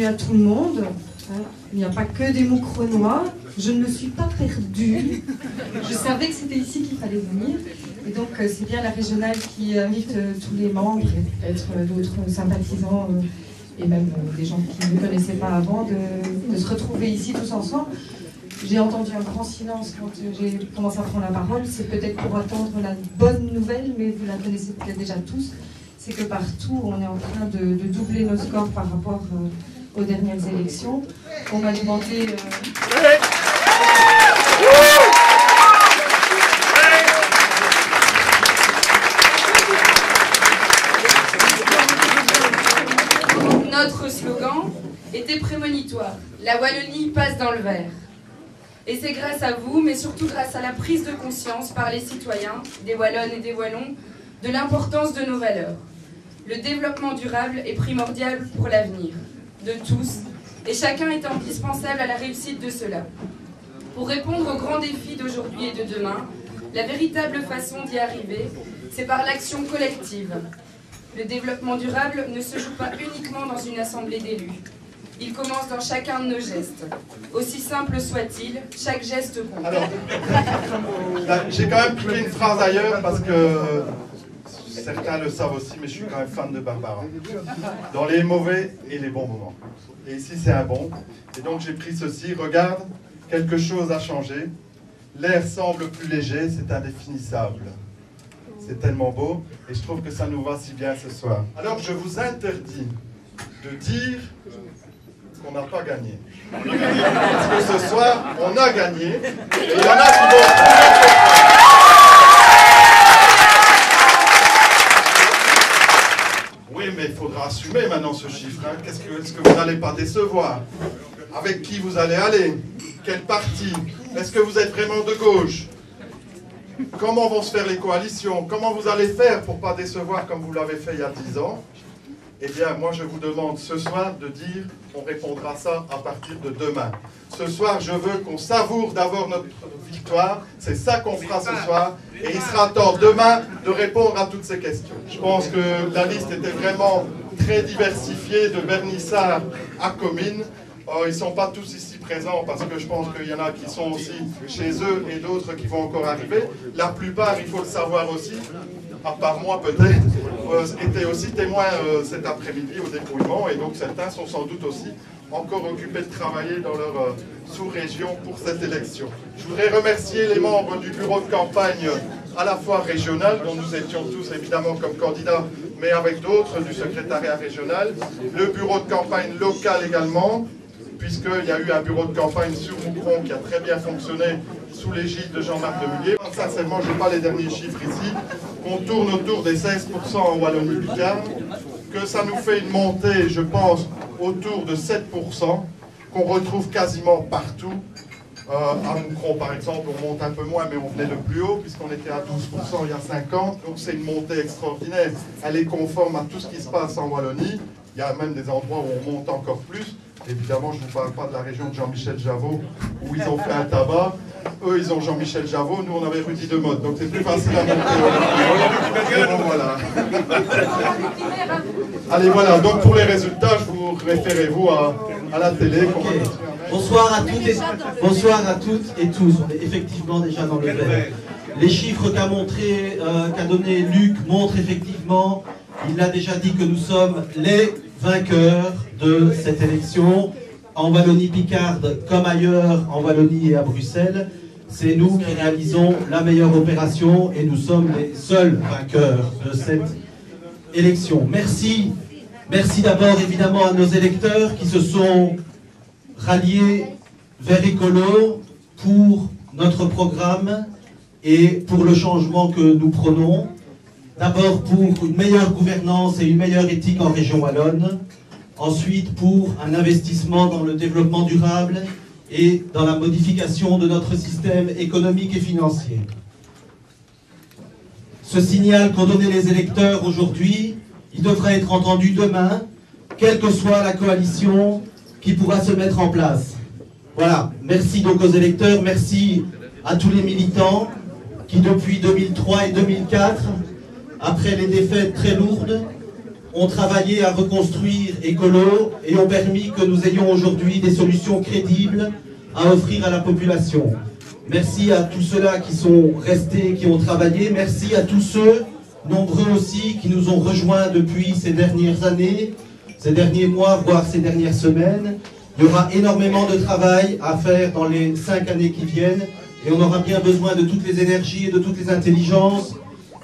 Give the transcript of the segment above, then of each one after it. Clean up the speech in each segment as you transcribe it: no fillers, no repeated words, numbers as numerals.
bienvenue à tout le monde. Il n'y a pas que des Moucronois. Je ne me suis pas perdue. Je savais que c'était ici qu'il fallait venir. Et donc, c'est bien la régionale qui invite tous les membres, et peut-être d'autres sympathisants, et même des gens qui ne connaissaient pas avant, de se retrouver ici tous ensemble. J'ai entendu un grand silence quand j'ai commencé à prendre la parole. C'est peut-être pour attendre la bonne nouvelle, mais vous la connaissez peut-être déjà tous. C'est que partout, on est en train de doubler nos scores par rapport aux dernières élections. On m'a demandé... Notre slogan était prémonitoire. La Wallonie passe dans le vert. Et c'est grâce à vous, mais surtout grâce à la prise de conscience par les citoyens, des Wallonnes et des Wallons, de l'importance de nos valeurs. Le développement durable est primordial pour l'avenir de tous, et chacun est indispensable à la réussite de cela. Pour répondre aux grands défis d'aujourd'hui et de demain, la véritable façon d'y arriver, c'est par l'action collective. Le développement durable ne se joue pas uniquement dans une assemblée d'élus. Il commence dans chacun de nos gestes. Aussi simple soit-il, chaque geste compte. Alors, j'ai quand même pris une phrase ailleurs parce que certains le savent aussi, mais je suis quand même fan de Barbara. Dans les mauvais et les bons moments. Et ici, c'est un bon. Et donc, j'ai pris ceci. Regarde, quelque chose a changé. L'air semble plus léger, c'est indéfinissable. C'est tellement beau. Et je trouve que ça nous va si bien ce soir. Alors, je vous interdis de dire qu'on n'a pas gagné. Parce que ce soir, on a gagné. Et il y en a qui vont... Oui, mais il faudra assumer maintenant ce chiffre. Hein. Est-ce que vous n'allez pas décevoir? Avec qui vous allez aller? Quel parti? Est-ce que vous êtes vraiment de gauche? Comment vont se faire les coalitions? Comment vous allez faire pour ne pas décevoir comme vous l'avez fait il y a 10 ans? Eh bien, moi, je vous demande ce soir de dire, on répondra ça à partir de demain. Ce soir, je veux qu'on savoure d'abord notre victoire. C'est ça qu'on fera ce soir. Et il sera temps demain de répondre à toutes ces questions. Je pense que la liste était vraiment très diversifiée, de Bernissard à Comines. Ils ne sont pas tous ici présents parce que je pense qu'il y en a qui sont aussi chez eux et d'autres qui vont encore arriver. La plupart, il faut le savoir aussi, à part moi peut-être, étaient aussi témoins cet après-midi au dépouillement, et donc certains sont sans doute aussi encore occupés de travailler dans leur sous-région pour cette élection. Je voudrais remercier les membres du bureau de campagne à la fois régional, dont nous étions tous évidemment comme candidats, mais avec d'autres, du secrétariat régional, le bureau de campagne local également, puisqu'il y a eu un bureau de campagne sur Moucron qui a très bien fonctionné sous l'égide de Jean-Marc Demullier. Sincèrement, je n'ai pas les derniers chiffres ici. On tourne autour des 16% en Wallonie-Picarde, que ça nous fait une montée, je pense, autour de 7%, qu'on retrouve quasiment partout. À Moucron, par exemple, on monte un peu moins, mais on venait de plus haut, puisqu'on était à 12% il y a 5 ans. Donc c'est une montée extraordinaire. Elle est conforme à tout ce qui se passe en Wallonie. Il y a même des endroits où on monte encore plus. Évidemment, je ne vous parle pas de la région de Jean-Michel Javot, où ils ont fait un tabac. Eux, ils ont Jean-Michel Javot, nous, on avait Rudy Demotte. Donc, c'est plus facile à monter. Bon, voilà. Allez, voilà. Donc, pour les résultats, je vous référez-vous à la télé. Okay. Bonsoir à toutes et tous. On est effectivement déjà dans le vert. Les chiffres qu'a donné Luc montrent effectivement, il l'a déjà dit, que nous sommes les vainqueurs de cette élection. En Wallonie-Picarde, comme ailleurs, en Wallonie et à Bruxelles, c'est nous qui réalisons la meilleure opération et nous sommes les seuls vainqueurs de cette élection. Merci d'abord évidemment à nos électeurs qui se sont ralliés vers Écolo pour notre programme et pour le changement que nous prônons. D'abord pour une meilleure gouvernance et une meilleure éthique en région wallonne. Ensuite, pour un investissement dans le développement durable et dans la modification de notre système économique et financier. Ce signal qu'ont donné les électeurs aujourd'hui, il devra être entendu demain, quelle que soit la coalition qui pourra se mettre en place. Voilà, merci donc aux électeurs, merci à tous les militants qui depuis 2003 et 2004, après les défaites très lourdes, ont travaillé à reconstruire Écolo et ont permis que nous ayons aujourd'hui des solutions crédibles à offrir à la population. Merci à tous ceux-là qui sont restés, qui ont travaillé. Merci à tous ceux, nombreux aussi, qui nous ont rejoints depuis ces dernières années, ces derniers mois, voire ces dernières semaines. Il y aura énormément de travail à faire dans les 5 années qui viennent et on aura bien besoin de toutes les énergies et de toutes les intelligences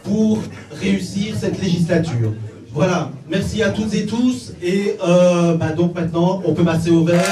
pour réussir cette législature. Voilà, merci à toutes et tous et donc maintenant on peut passer au vert.